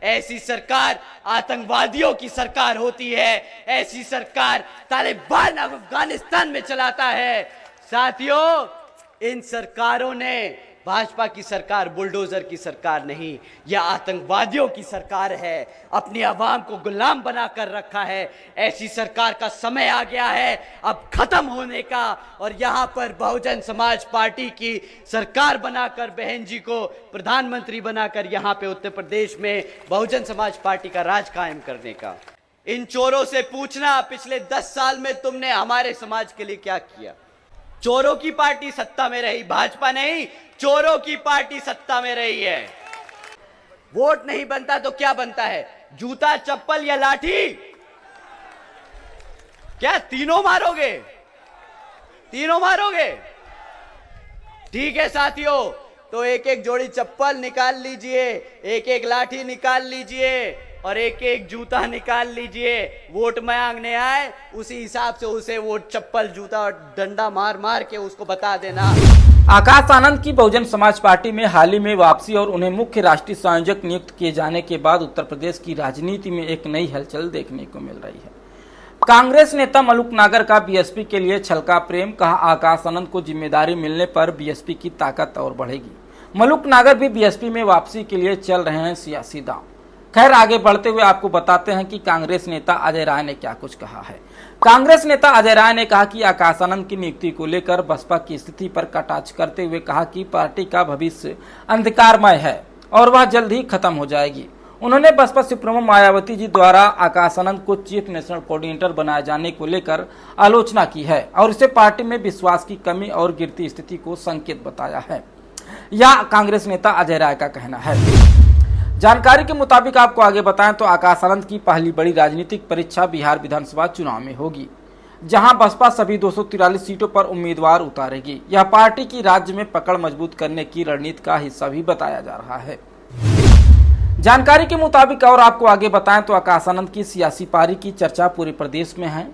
ऐसी सरकार आतंकवादियों की सरकार होती है। ऐसी सरकार तालिबान अफगानिस्तान में चलाता है। साथियों, इन सरकारों ने, भाजपा की सरकार बुलडोजर की सरकार नहीं, यह आतंकवादियों की सरकार है। अपनी आवाम को गुलाम बनाकर रखा है। ऐसी सरकार का समय आ गया है अब खत्म होने का। और यहां पर बहुजन समाज पार्टी की सरकार बनाकर, बहन जी को प्रधानमंत्री बनाकर यहां पे उत्तर प्रदेश में बहुजन समाज पार्टी का राज कायम करने का। इन चोरों से पूछना, पिछले 10 साल में तुमने हमारे समाज के लिए क्या किया? चोरों की पार्टी सत्ता में रही, भाजपा नहीं, चोरों की पार्टी सत्ता में रही है। वोट नहीं बनता तो क्या बनता है? जूता, चप्पल या लाठी? क्या तीनों मारोगे? तीनों मारोगे? ठीक है साथियों, तो एक एक जोड़ी चप्पल निकाल लीजिए, एक एक लाठी निकाल लीजिए और एक एक जूता निकाल लीजिए। वोट मांगने आए उसी हिसाब से उसे वो चप्पल, जूता और डंडा मार मार के उसको बता देना। आकाश आनंद की बहुजन समाज पार्टी में हाल ही में वापसी और उन्हें मुख्य राष्ट्रीय संयोजक नियुक्त किए जाने के बाद उत्तर प्रदेश की राजनीति में एक नई हलचल देखने को मिल रही है। कांग्रेस नेता मलूक नागर का बीएसपी के लिए छलका प्रेम, कहा आकाश आनंद को जिम्मेदारी मिलने पर बीएसपी की ताकत और बढ़ेगी। मलूक नागर भी बीएसपी में वापसी के लिए चल रहे हैं सियासी दांव। खैर, आगे बढ़ते हुए आपको बताते हैं कि कांग्रेस नेता अजय राय ने क्या कुछ कहा है। कांग्रेस नेता अजय राय ने कहा कि आकाश आनंद की नियुक्ति को लेकर बसपा की स्थिति पर कटाक्ष करते हुए कहा कि पार्टी का भविष्य अंधकारमय है और वह जल्द ही खत्म हो जाएगी। उन्होंने बसपा सुप्रीमो मायावती जी द्वारा आकाश आनंद को चीफ नेशनल कोऑर्डिनेटर बनाए जाने को लेकर आलोचना की है और इसे पार्टी में विश्वास की कमी और गिरती स्थिति को संकेत बताया है। यह कांग्रेस नेता अजय राय का कहना है। जानकारी के मुताबिक आपको आगे बताएं तो आकाश आनंद की पहली बड़ी राजनीतिक परीक्षा बिहार विधानसभा चुनाव में होगी, जहां बसपा सभी 243 सीटों पर उम्मीदवार उतारेगी। यह पार्टी की राज्य में पकड़ मजबूत करने की रणनीति का हिस्सा भी बताया जा रहा है। जानकारी के मुताबिक और आपको आगे बताएं तो आकाश आनंद की सियासी पारी की चर्चा पूरे प्रदेश में है।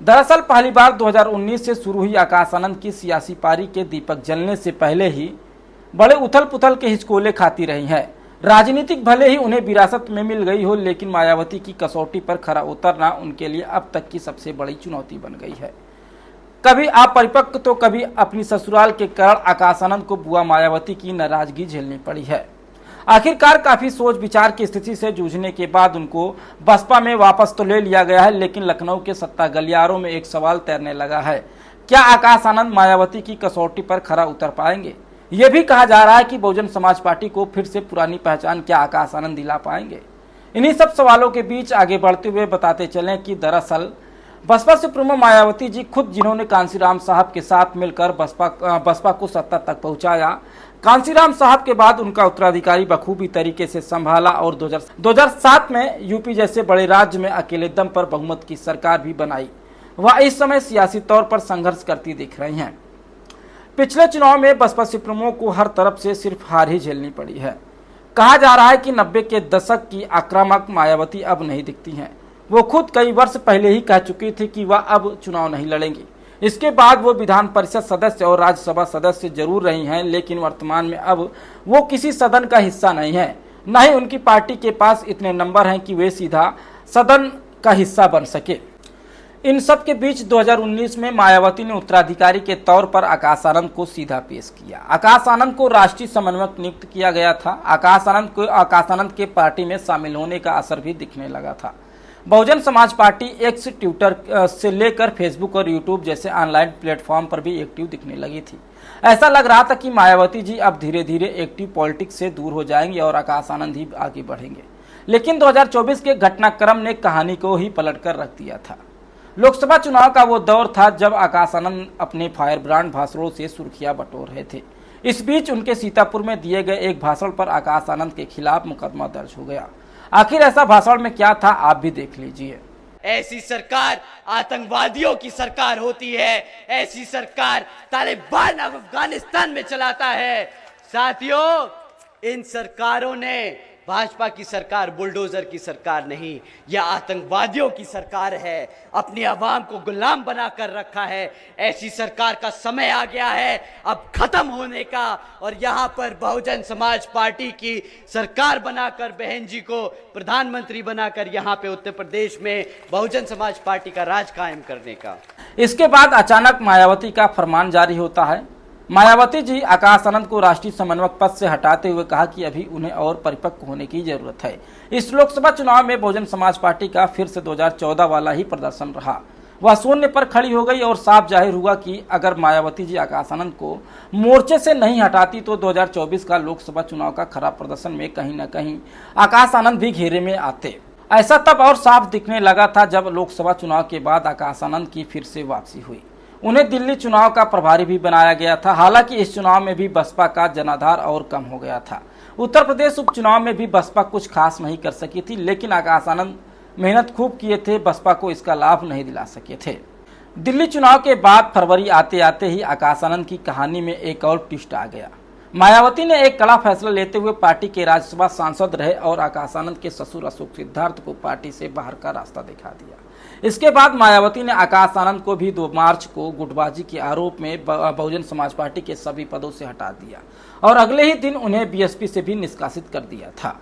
दरअसल पहली बार 2019 से शुरू हुई आकाश आनंद की सियासी पारी के दीपक जलने से पहले ही बड़े उथल पुथल के हिचकोले खाती रही है। राजनीतिक भले ही उन्हें विरासत में मिल गई हो, लेकिन मायावती की कसौटी पर खरा उतरना उनके लिए अब तक की सबसे बड़ी चुनौती बन गई है। कभी अपरिपक्व तो कभी अपनी ससुराल के कारण आकाश आनंद को बुआ मायावती की नाराजगी झेलनी पड़ी है। आखिरकार काफी सोच विचार की स्थिति से जूझने के बाद उनको बसपा में वापस तो ले लिया गया है, लेकिन लखनऊ के सत्ता गलियारों में एक सवाल तैरने लगा है, क्या आकाश आनंद मायावती की कसौटी पर खरा उतर पाएंगे? यह भी कहा जा रहा है कि बहुजन समाज पार्टी को फिर से पुरानी पहचान क्या आकाश आनंद दिला पाएंगे? इन्हीं सब सवालों के बीच आगे बढ़ते हुए बताते चलें कि दरअसल बसपा सुप्रीमो मायावती जी खुद, जिन्होंने कांसीराम साहब के साथ मिलकर बसपा को सत्ता तक पहुंचाया, कांसीराम साहब के बाद उनका उत्तराधिकारी बखूबी तरीके से संभाला और 2007 में यूपी जैसे बड़े राज्य में अकेले दम पर बहुमत की सरकार भी बनाई। वह इस समय सियासी तौर पर संघर्ष करती दिख रही हैं। पिछले चुनाव में बसपा सुप्रीमो को हर तरफ से सिर्फ हार ही झेलनी पड़ी है। कहा जा रहा है कि 90 के दशक की आक्रामक मायावती अब नहीं दिखती हैं। वो खुद कई वर्ष पहले ही कह चुकी थी कि वह अब चुनाव नहीं लड़ेंगी। इसके बाद वो विधान परिषद सदस्य और राज्यसभा सदस्य जरूर रही हैं, लेकिन वर्तमान में अब वो किसी सदन का हिस्सा नहीं है। न ही उनकी पार्टी के पास इतने नंबर हैं कि वे सीधा सदन का हिस्सा बन सके। इन सब के बीच 2019 में मायावती ने उत्तराधिकारी के तौर पर आकाश आनंद को सीधा पेश किया। आकाश आनंद को राष्ट्रीय समन्वयक नियुक्त किया गया था। आकाश आनंद के पार्टी में शामिल होने का असर भी दिखने लगा था। Bahujan Samaj party x, Twitter से लेकर फेसबुक और यूट्यूब जैसे ऑनलाइन प्लेटफॉर्म पर भी एक्टिव दिखने लगी थी। ऐसा लग रहा था कि मायावती जी अब धीरे धीरे एक्टिव पॉलिटिक्स से दूर हो जाएंगे और आकाश आनंद ही आगे बढ़ेंगे। लेकिन 2024 के घटनाक्रम ने कहानी को ही पलट कर रख दिया था। लोकसभा चुनाव का वो दौर था जब आकाश आनंद अपने फायर ब्रांड भाषणों से सुर्खियां बटोर रहे थे। इस बीच उनके सीतापुर में दिए गए एक भाषण पर आकाश आनंद के खिलाफ मुकदमा दर्ज हो गया। आखिर ऐसा भाषण में क्या था, आप भी देख लीजिए। ऐसी सरकार आतंकवादियों की सरकार होती है। ऐसी सरकार तालिबान अफगानिस्तान में चलाता है। साथियों, इन सरकारों ने, भाजपा की सरकार बुलडोजर की सरकार नहीं, यह आतंकवादियों की सरकार है। अपनी आवाम को गुलाम बनाकर रखा है। ऐसी सरकार का समय आ गया है अब खत्म होने का। और यहां पर बहुजन समाज पार्टी की सरकार बनाकर, बहन जी को प्रधानमंत्री बनाकर यहां पे उत्तर प्रदेश में बहुजन समाज पार्टी का राज कायम करने का। इसके बाद अचानक मायावती का फरमान जारी होता है। मायावती जी आकाश आनंद को राष्ट्रीय समन्वयक पद से हटाते हुए कहा कि अभी उन्हें और परिपक्व होने की जरूरत है। इस लोकसभा चुनाव में बहुजन समाज पार्टी का फिर से 2014 वाला ही प्रदर्शन रहा। वह शून्य पर खड़ी हो गई और साफ जाहिर हुआ कि अगर मायावती जी आकाश आनंद को मोर्चे से नहीं हटाती तो 2024 का लोकसभा चुनाव का खराब प्रदर्शन में कहीं न कहीं आकाश आनंद भी घेरे में आते। ऐसा तब और साफ दिखने लगा था जब लोकसभा चुनाव के बाद आकाश आनंद की फिर से वापसी हुई। उन्हें दिल्ली चुनाव का प्रभारी भी बनाया गया था। हालांकि इस चुनाव में भी बसपा का जनाधार और कम हो गया था। उत्तर प्रदेश उपचुनाव में भी बसपा कुछ खास नहीं कर सकी थी, लेकिन आकाश आनंद मेहनत खूब किए थे, बसपा को इसका लाभ नहीं दिला सके थे। दिल्ली चुनाव के बाद फरवरी आते आते ही आकाश आनंद की कहानी में एक और ट्विस्ट आ गया। मायावती ने एक कड़ा फैसला लेते हुए पार्टी के राज्यसभा सांसद रहे और आकाश आनंद के ससुर अशोक सिद्धार्थ को पार्टी से बाहर का रास्ता दिखा दिया। इसके बाद मायावती ने आकाश आनंद को भी 2 मार्च को गुटबाजी के आरोप में बहुजन समाज पार्टी के सभी पदों से हटा दिया और अगले ही दिन उन्हें बीएसपी से भी निष्कासित कर दिया था।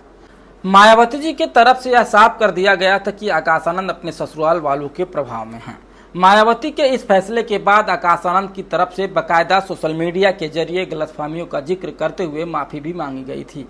मायावती जी की तरफ से यह साफ कर दिया गया था कि आकाश आनंद अपने ससुराल वालों के प्रभाव में हैं। मायावती के इस फैसले के बाद आकाश आनंद की तरफ से बाकायदा सोशल मीडिया के जरिए गलतफहमियों का जिक्र करते हुए माफी भी मांगी गई थी।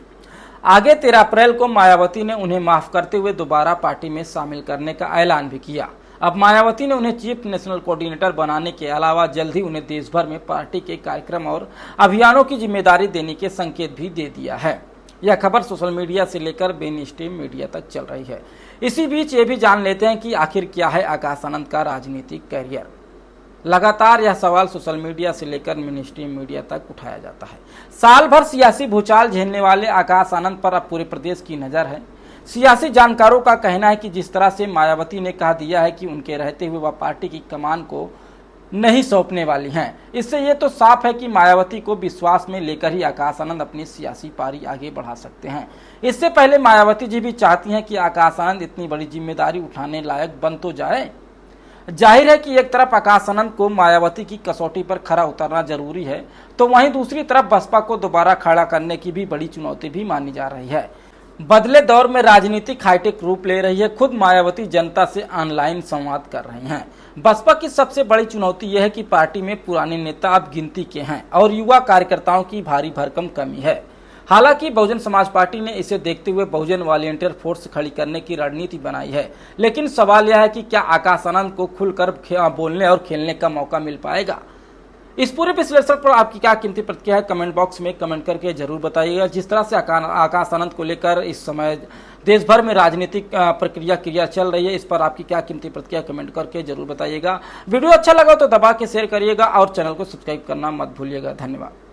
आगे 13 अप्रैल को मायावती ने उन्हें माफ करते हुए दोबारा पार्टी में शामिल करने का ऐलान भी किया। अब मायावती ने उन्हें चीफ नेशनल कोऑर्डिनेटर बनाने के अलावा जल्द ही उन्हें देश भर में पार्टी के कार्यक्रम और अभियानों की जिम्मेदारी देने के संकेत भी दे दिया है। यह खबर सोशल मीडिया से लेकर मेन स्ट्रीम मीडिया तक चल रही है। इसी बीच ये भी जान लेते हैं कि आखिर क्या है आकाश आनंद का राजनीतिक कैरियर। लगातार यह सवाल सोशल मीडिया से लेकर मेन स्ट्रीम मीडिया तक उठाया जाता है। साल भर सियासी भूचाल झेलने वाले आकाश आनंद पर अब पूरे प्रदेश की नजर है। सियासी जानकारों का कहना है कि जिस तरह से मायावती ने कह दिया है कि उनके रहते हुए वह पार्टी की कमान को नहीं सौंपने वाली हैं, इससे ये तो साफ है कि मायावती को विश्वास में लेकर ही आकाश आनंद अपनी सियासी पारी आगे बढ़ा सकते हैं। इससे पहले मायावती जी भी चाहती हैं कि आकाश आनंद इतनी बड़ी जिम्मेदारी उठाने लायक बन तो जाए। जाहिर है कि एक तरफ आकाश आनंद को मायावती की कसौटी पर खरा उतरना जरूरी है, तो वहीं दूसरी तरफ बसपा को दोबारा खड़ा करने की भी बड़ी चुनौती भी मानी जा रही है। बदले दौर में राजनीतिक हाईटेक रूप ले रही है। खुद मायावती जनता से ऑनलाइन संवाद कर रही हैं। बसपा की सबसे बड़ी चुनौती यह है कि पार्टी में पुराने नेता अब गिनती के हैं और युवा कार्यकर्ताओं की भारी भरकम कमी है। हालांकि बहुजन समाज पार्टी ने इसे देखते हुए बहुजन वॉलंटियर फोर्स खड़ी करने की रणनीति बनाई है, लेकिन सवाल यह है कि क्या आकाश आनंद को खुलकर बोलने और खेलने का मौका मिल पाएगा। इस पूरे विश्लेषण पर आपकी क्या कीमती प्रतिक्रिया है, कमेंट बॉक्स में कमेंट करके जरूर बताइएगा। जिस तरह से आकाश आनंद को लेकर इस समय देश भर में राजनीतिक प्रक्रिया चल रही है, इस पर आपकी क्या कीमती प्रतिक्रिया कमेंट करके जरूर बताइएगा। वीडियो अच्छा लगा तो दबा के शेयर करिएगा और चैनल को सब्सक्राइब करना मत भूलिएगा। धन्यवाद।